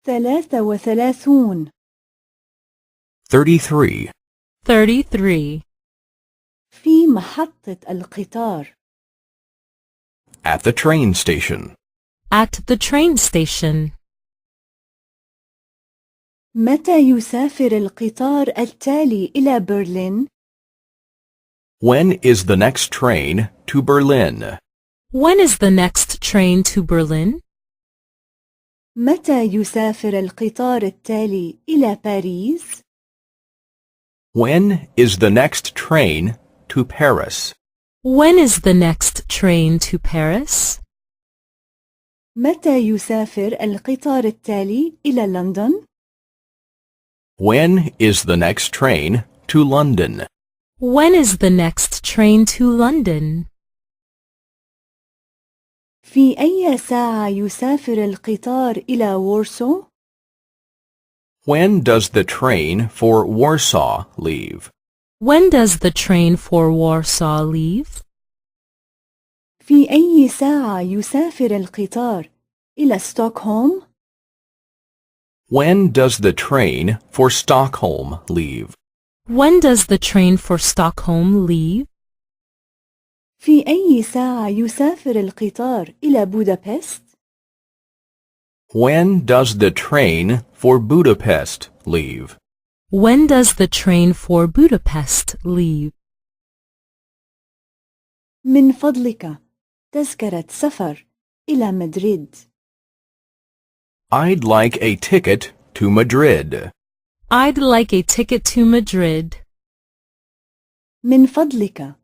33 33. 33. في محطة القطار. At the train station. At the train station. متى يسافر القطار التالي إلى برلين؟ When is the next train to Berlin? When is the next train to Berlin? متى يسافر القطار التالي إلى باريس؟ When is the next train to Paris? When is the next train to Paris? متى يسافر القطار التالي إلى لندن؟ When is the next train to London? When is the next train to London? في أي ساعة يسافر القطار إلى وورسو؟ When does the train for Warsaw leave? When does the train for Warsaw leave? في أي ساعة يسافر القطار إلى ستوكهولم؟ When does the train for Stockholm leave? When does the train for Stockholm leave? في أي ساعة يسافر القطار إلى بودابست؟ When does the train for Budapest leave? When does the train for Budapest leave? من فضلك تذكرة سفر إلى مدريد. I'd like a ticket to Madrid. I'd like a ticket to Madrid. من فضلك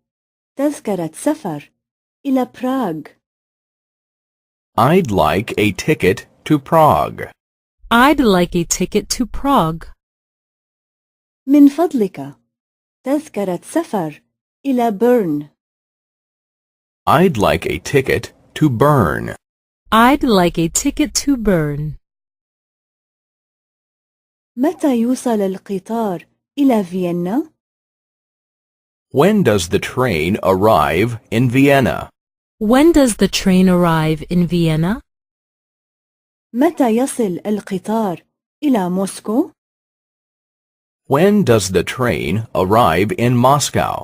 تذكرة سفر إلى براغ. I'd like a ticket to Prague. I'd like a ticket to Prague. من فضلك تذكرة سفر إلى بيرن. I'd like a ticket to Bern. I'd like a ticket to Bern. متى يوصل القطار إلى فيينا؟ When does the train arrive in Vienna? When does the train arrive in Vienna? متى يصل القطار إلى موسكو؟ When does the train arrive in Moscow?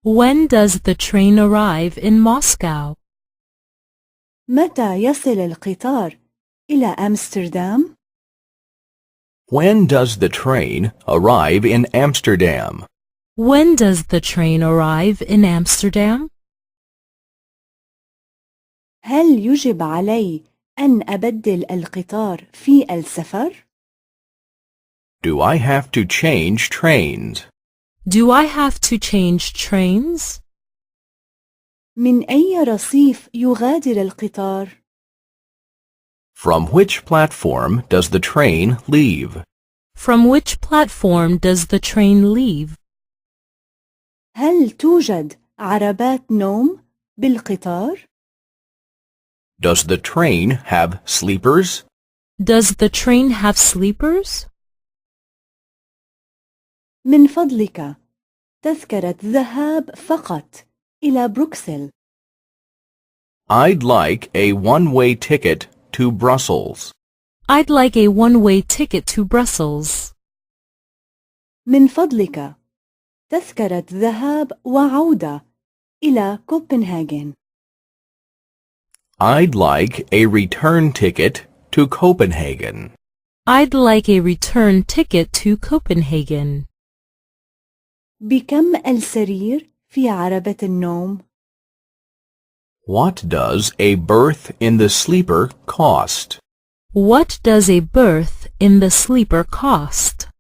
When does the train arrive in Moscow? متى يصل القطار إلى أمستردام؟ When does the train arrive in Amsterdam? When does the train arrive in Amsterdam? هل يجب علي أن أبدل القطار في السفر؟ Do I have to change trains? Do I have to change trains? من أي رصيف يغادر القطار؟ From which platform does the train leave? From which platform does the train leave? هل توجد عربات نوم بالقطار؟ Does the train have sleepers? Does the train have sleepers? من فضلك تذكرة ذهاب فقط إلى بروكسل. I'd like a one-way ticket to Brussels. I'd like a one-way ticket to Brussels. من فضلك تذكرة ذهاب وعودة إلى كوبنهاجن. I'd like a return ticket to Copenhagen. I'd like a return ticket to Copenhagen. بكم السرير في عربة النوم؟ What does a berth in the sleeper cost? What does a berth in the sleeper cost?